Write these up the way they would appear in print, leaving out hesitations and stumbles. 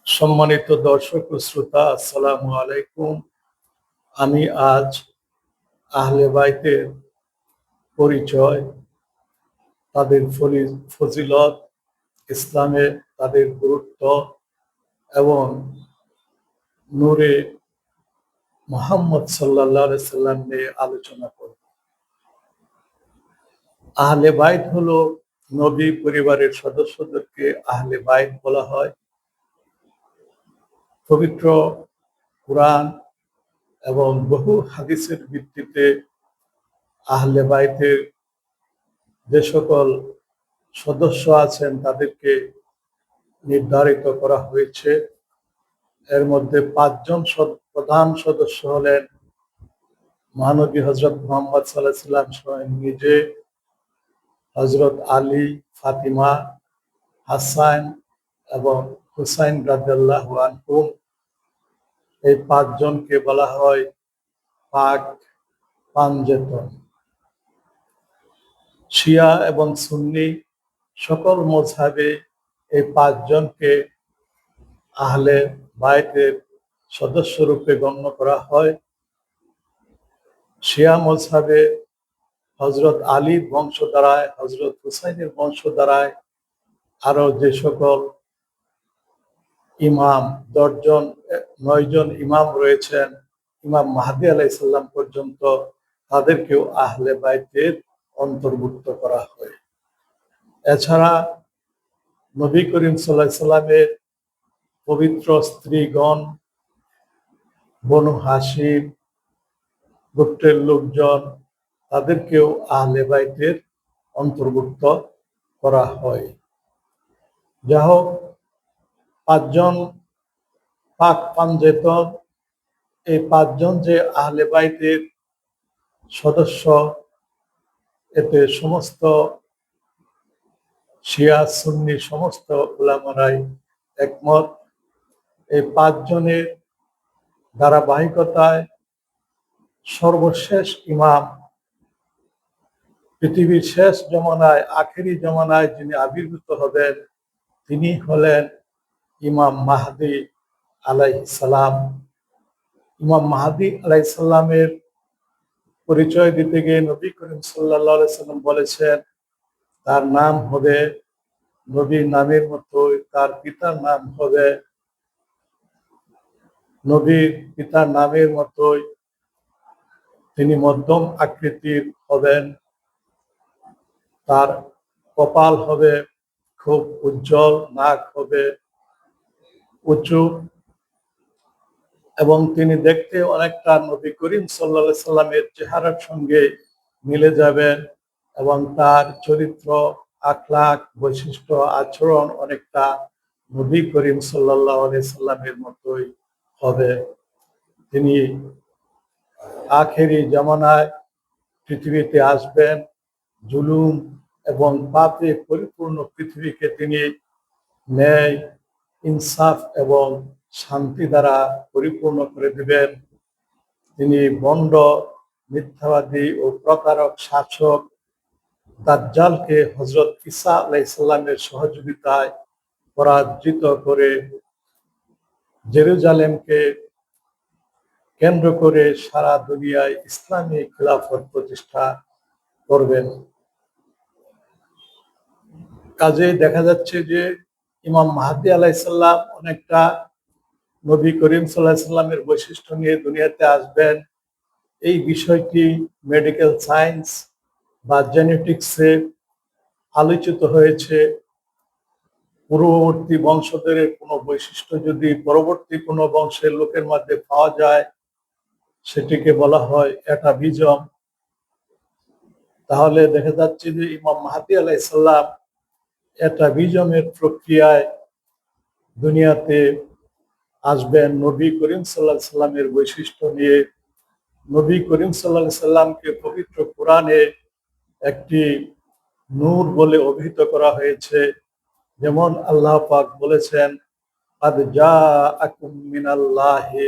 সম্মানিত দর্শক ও শ্রোতা, আসসালামু আলাইকুম। আমি আজ আহলে বাইতের পরিচয়, তাদের ফজিলত, ইসলামে তাদের গুরুত্ব এবং নূরে মুহাম্মদ সাল্লাল্লাহু আলাইহি সাল্লাম নিয়ে আলোচনা করব। আহলে বাইত হলো নবী পরিবারের সদস্যদেরকে আহলে বাইত বলা হয়। পবিত্র কুরআন এবং বহু হাদিসের ভিত্তিতে আহলে বাইতের যে সকল সদস্য আছেন তাদেরকে নির্ধারিত করা হয়েছে। এর মধ্যে 5 জন প্রধান সদস্য হলেন মহানবী হযরত মুহাম্মদ সাল্লাল্লাহু আলাইহি ওয়াসাল্লাম স্বয়ং নিজে, হযরত আলী, ফাতিমা, হাসান এবং হুসাইন রাদিয়াল্লাহু আনহুম। এই 5 জনকে বলা হয় পাক পাঞ্জেতন। শিয়া এবং সুন্নি সকল মযহাবে এই 5 জনকে আহলে বাইতের সদস্য রূপে গণ্য করা হয়। শিয়া মযহাবে হযরত আলীর বংশধারায়, হযরত হুসাইনের বংশধারায় আরো যে সকল ইমাম 9 জন ইমাম রয়েছেন, ইমাম মাহদী আলাইহিস সালাম পর্যন্ত, তাদেরকেও আহলে বাইতের অন্তর্ভুক্ত করা হয়। এছাড়া নবী করিম সাল্লাল্লাহু আলাইহি সাল্লামের পবিত্র স্ত্রীগণ, বনু হাশিম গোত্রের লোকজন, তাদেরকেও আহলে বাইতের অন্তর্ভুক্ত করা হয়। যা হোক, 5 জন পাক পাঞ্জেতন, এই 5 জন যে আহলে বাইতের সদস্য, এতে সমস্ত শিয়া সুন্নি সমস্ত উলামারাই একমত। এই 5 জনের ধারাবাহিকতায় সর্বশেষ ইমাম, পৃথিবীর শেষ জমানায়, আখেরি জমানায় যিনি আবির্ভূত হবেন, তিনি হলেন ইমাম মাহদী আলাইহিস সালাম। ইমাম মাহদী আলাইহিস সালামের পরিচয় দিতে গিয়ে নবী করিম সাল্লাল্লাহু আলাইহি সাল্লাম বলেছেন, তার নাম হবে নবীর নামের মতোই, তার পিতার নাম হবে নবীর পিতার নামের মতোই। তিনি মধ্যম আকৃতির হবেন, তার কপাল হবে খুব উজ্জ্বল, নাক হবে উঁচু এবং তিনি দেখতে অনেকটা নবী করিম সাল্লাল্লাহু আলাইহি সাল্লামের চেহারার সঙ্গে মিলে যাবেন এবং তার চরিত্র, আখলাক, বৈশিষ্ট্য, আচরণ অনেকটা নবী করিম সাল্লাল্লাহু আলাইহি সাল্লামের মতোই হবে। তিনি আখেরি জামানায় পৃথিবীতে আসবেন, জুলুম এবং পাপে পরিপূর্ণ পৃথিবীকে তিনি ন্যায়, ইনসাফ এবং শান্তি দ্বারা পরিপূর্ণ করে দিবেন। তিনি ভণ্ড, মিথ্যাবাদী ও প্রতারক শাসক দাজ্জালকে হযরত ঈসা আলাইহিস সালামের সহযোগিতায় পরাজিত করে জেরুজালেমকে কেন্দ্র করে সারা দুনিয়ায় ইসলামী খিলাফত প্রতিষ্ঠা করবেন। কাজেই দেখা যাচ্ছে যে ইমাম মাহদী আলাইহিস সালাম অনেকটা নবী করিম সাল্লাল্লাহু আলাইহি সাল্লামের বৈশিষ্ট্য নিয়ে দুনিয়াতে আসবেন। এই বিষয়টি মেডিকেল সায়েন্স বা জেনেটিক্সে আলোচিত হয়েছে। পূর্ববর্তী বংশধরের কোনো বৈশিষ্ট্য যদি পরবর্তী কোনো বংশের লোকের মধ্যে পাওয়া যায়, সেটিকে বলা হয় অ্যাটাভিজম। তাহলে দেখা যাচ্ছে যে ইমাম মাহদী আলাইহিস সালাম অ্যাটাভিজমের প্রক্রিয়ায় দুনিয়াতে আসবেন নবী করিম সাল্লাল্লাহু আলাইহি সাল্লামের বৈশিষ্ট্য নিয়ে। নবী করিম সাল্লাল্লাহু আলাইহি সাল্লামকে পবিত্র কোরআনে একটি নূর বলে অভিহিত করা হয়েছে। যেমন আল্লাহ পাক বলেছেন, আদ জাআকুম মিনাল্লাহি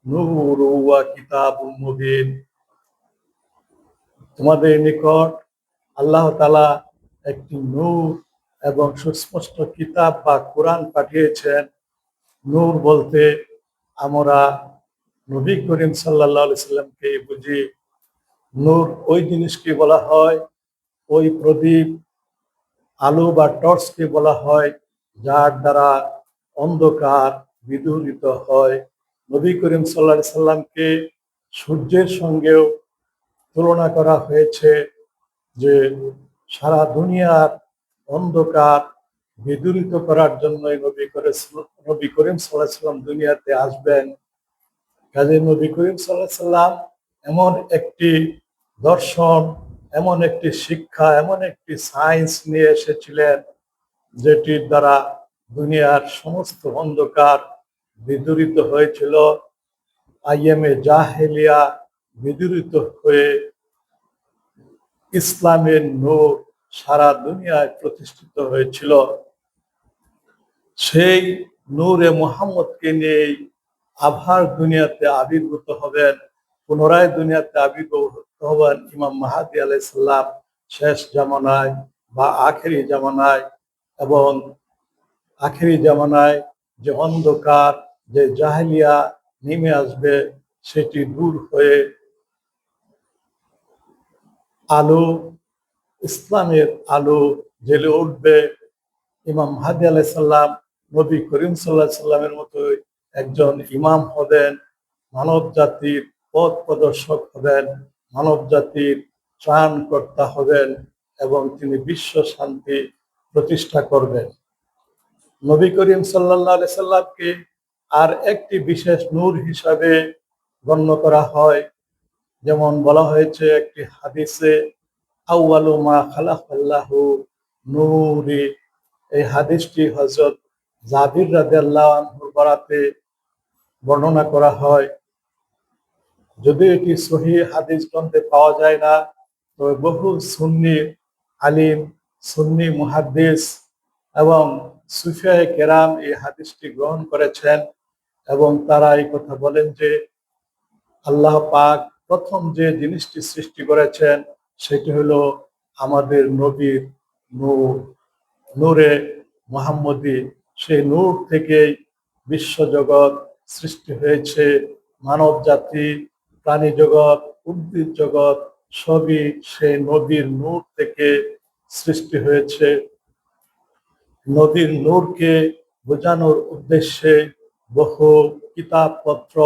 নূরুন ওয়া কিতাবুম মুবিন। তোমাদের নিকট আল্লাহ তাআলা একটি নূর এবং সুস্পষ্ট কিতাব বা কোরআন পাঠিয়েছেন। নূর বলতে আমরা নবী করিম সাল্লাল্লাহু আলাইহি সাল্লামকে বুঝি। নূর ওই জিনিসকে বলা হয়, ওই প্রদীপ, আলো বা টর্চকে বলা হয়, যার দ্বারা অন্ধকার বিদূরিত হয়। নবী করিম সাল্লাল্লাহু আলাইহি সাল্লামকে সূর্যের সঙ্গেও তুলনা করা হয়েছে, যে সারা দুনিয়ার অন্ধকার বিদূরিত করার জন্যই নবী করিম সাল্লাল্লাহু আলাইহি সাল্লাম দুনিয়াতে আসবেন। কাজে নবী করিম সাল্লাল্লাহু আলাইহি সাল্লাম এমন একটি দর্শন, এমন একটি শিক্ষা, এমন একটি সায়েন্স নিয়ে এসেছিলেন, যেটির দ্বারা দুনিয়ার সমস্ত অন্ধকার বিদূরিত হয়েছিল। আইএমএ জাহেলিয়া বিদূরিত হয়ে ইসলামের নূর সারা দুনিয়ায় প্রতিষ্ঠিত হয়েছিল। সেই নূরে মুহাম্মদকে নিয়ে আবার দুনিয়াতে আবির্ভূত হবেন, পুনরায় দুনিয়াতে আবির্ভূত হবেন ইমাম মাহদী আলাইহিস সালাম শেষ জামানায় বা আখেরি জামানায়। এবং আখেরি জামানায় যে অন্ধকার, যে জাহেলিয়া নেমে আসবে, সেটি দূর হয়ে আলো, ইসলামের আলো জেলে উঠবে। ইমাম মাহদী আলাইহিস সালাম নবী করিম সাল্লাল্লাহু আলাইহি সাল্লামের মতোই একজন ইমাম হবেন, মানব জাতির পথ প্রদর্শক হবেন, মানব জাতির ত্রাণকর্তা হবেন এবং তিনি বিশ্ব শান্তি প্রতিষ্ঠা করবেন। নবী করিম সাল্লাল্লাহু আলাইহি সাল্লামকে আর একটি বিশেষ নূর হিসাবে গণ্য করা হয়। যেমন বলা হয়েছে একটি হাদিসে, আউয়ালু মা খালাকাল্লাহু নূরি। এই হাদিসটি হযরত জাবির রাদিয়াল্লাহু আনহুর বরাতে বর্ণনা করা হয়। যদিও এটি সহিহ হাদিস গ্রন্থে পাওয়া যায় না, তবে বহু সুন্নি আলিম, সুন্নি মুহাদ্দিস এবং সুফিয়ায়ে কেরাম এই হাদিসটি গ্রহণ করেছেন এবং তারা এই কথা বলেন যে আল্লাহ পাক প্রথম যে জিনিসটি সৃষ্টি করেছেন সেটি হলো আমাদের নবীর নূর, নূরে মুহাম্মদী। সেই নূর থেকেই বিশ্বজগৎ সৃষ্টি হয়েছে, মানব জাতি, প্রাণী জগৎ, উদ্ভিদ জগৎ সবই সেই নবীর নূর থেকে সৃষ্টি হয়েছে। নবীর নূরকে বোঝানোর উদ্দেশ্যে বহু কিতাবপত্র,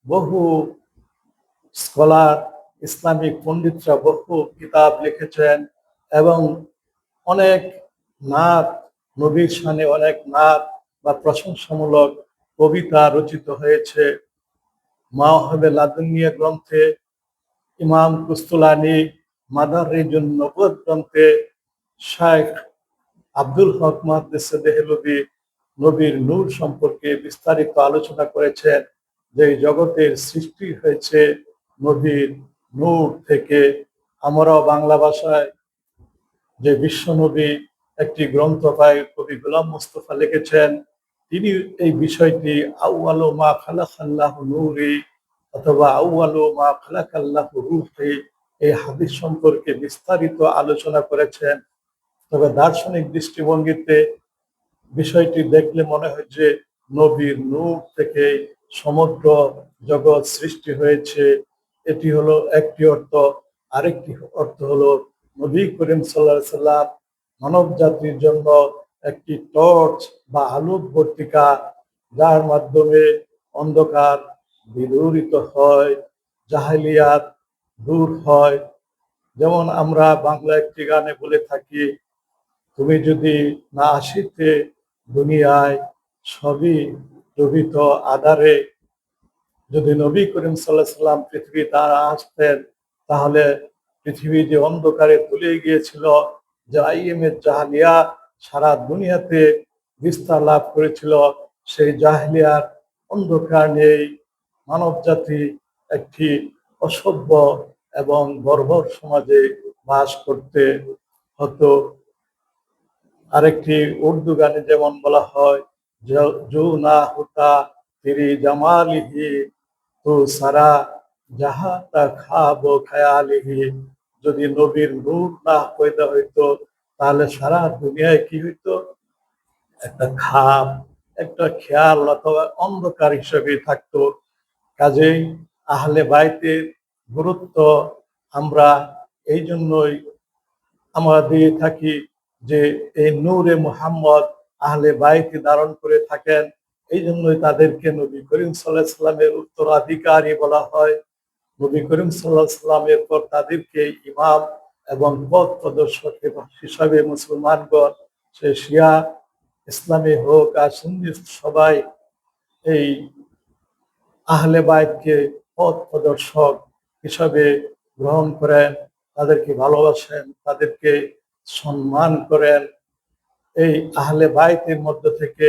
বহু স্কলার, ইসলামিক পণ্ডিতরা বহু কিতাব লিখেছেন এবং অনেক নাত, নবীর শানে অনেক নাত বা প্রশংসামূলক কবিতা রচিত হয়েছে। মাওয়াহিবে লাদুনিয়া গ্রন্থে, ইমাম কুস্তুলানি মাদারিজুন নবুওয়াত গ্রন্থে, শাইখ আব্দুল হক মুহাদ্দিস দেহলভী নবীর নূর সম্পর্কে বিস্তারিত আলোচনা করেছেন, যে জগতের সৃষ্টি হয়েছে নবীর নূর থেকে। আমরাও বাংলা ভাষায় যে বিশ্বনবী একটি গ্রন্থ পাই, কবি গোলাম মোস্তফা লিখেছেন, তিনি এই বিষয়টি আউয়ালু মা খালাকাল্লাহু নূরি অথবা আউয়ালু মা খালাকাল্লাহু রূহি এই হাদিস সম্পর্কে বিস্তারিত আলোচনা করেছেন। তবে দার্শনিক দৃষ্টিভঙ্গিতে বিষয়টি দেখলে মনে হয় যে নবীর নূর থেকে সমগ্র জগৎ সৃষ্টি হয়েছে। এটি হলো একটি অর্থ। আরেকটি অর্থ হলো নবী করিম সাল্লাল্লাহু আলাইহি সাল্লাম মানব জাতির জন্য একটি টর্চ বা আলোকবর্তিকা, যার মাধ্যমে অন্ধকার বিদূরিত হয়, জাহেলিয়াত দূর হয়। যেমন আমরা বাংলা একটি গানে বলে থাকি, তুমি যদি না আসিতে দুনিয়ায় সবই রহিত আধারে। যদি নবী করিম সাল্লাল্লাহু আলাইহি সাল্লাম পৃথিবীতে আসতেন, তাহলে পৃথিবী যে অন্ধকারে তলিয়ে গিয়েছিল, যে আইএমএ জাহেলিয়া সারা দুনিয়াতে বিস্তার লাভ করেছিল, সেই জাহেলিয়ার অন্ধকার নেই, মানব জাতি একটি অসভ্য এবং বর্বর সমাজে বাস করতে হতো। আরেকটি উর্দু গানে যেমন বলা হয়, জো না হতা তেরি জামালিহি তো সারা জাহা তা খাবো খেয়ালিহি। যদি নবীর নূর না পয়দা হইতো, তাহলে সারা দুনিয়ায় কি হইতো? একটা খাব, একটা খেয়াল অথবা অন্ধকার হিসেবে থাকতো। কাজেই আহলে বাইতের গুরুত্ব আমরা এই জন্যই আমরা দিয়ে থাকি যে এই নূরে মুহাম্মদ আহলে বাইতে ধারণ করে থাকেন, এই জন্যই তাদেরকে নবী করিম সাল্লাল্লাহু আলাইহি সাল্লামের উত্তরাধিকারী বলা হয়। নবী করিম সাল্লাল্লাহু আলাইহি সাল্লামের পর তাদেরকে ইমাম এবং পথ প্রদর্শক হিসাবে মুসলমানগণ, সে শিয়া ইসলামী হোক আর সুন্নি, সবাই এই আহলে বাইতকে পথ প্রদর্শক হিসাবে গ্রহণ করেন, তাদেরকে ভালোবাসেন, তাদেরকে সম্মান করেন। এই আহলে বাইতের মধ্য থেকে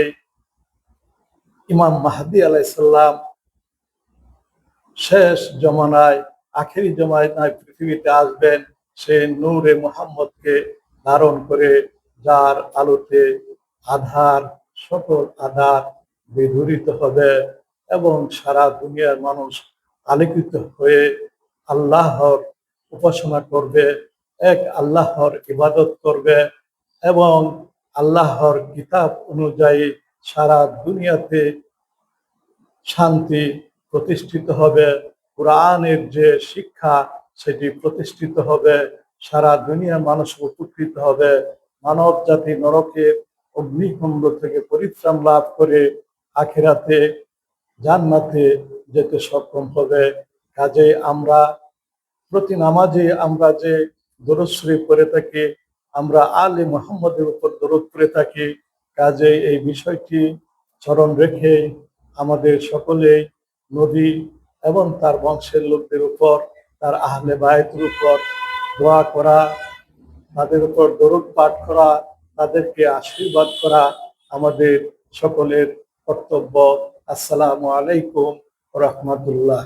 ইমাম মাহদী আলাইহিস সালাম শেষ জমানায়, আখেরি জমানায় পৃথিবীতে আসবেন, সে নূরে মুহাম্মদকে ধারণ করে, যার আলোতে আধার, সকল আধার বিদূরিত হবে এবং সারা দুনিয়ার মানুষ আলোকিত হয়ে আল্লাহর উপাসনা করবে, এক আল্লাহর ইবাদত করবে এবং আল্লাহর কিতাব অনুযায়ী সারা দুনিয়াতে শান্তি প্রতিষ্ঠিত হবে। কোরআনের যে শিক্ষা সেটি প্রতিষ্ঠিত হবে, সারা দুনিয়ার মানুষ উপকৃত হবে। মানব জাতি নরকের অগ্নিকুণ্ড থেকে পরিত্রাণ লাভ করে আখিরাতে জান্নাতে যেতে সক্ষম হবে। কাজে আমরা প্রতি নামাজে আমরা যে দরুদ শরীফ পড়ে থাকি, আমরা আলে মুহাম্মদের উপর দরুদ পড়ে থাকি। কাজে এই বিষয়টি স্মরণ রেখে আমাদের সকলেই নবী এবং তার বংশের লোকদের উপর, তার আহলে বায়তের উপর দোয়া করা, তাদের উপর দরুদ পাঠ করা, তাদেরকে আশীর্বাদ করা আমাদের সকলের কর্তব্য। আসসালামু আলাইকুম ওয়া রাহমাতুল্লাহ।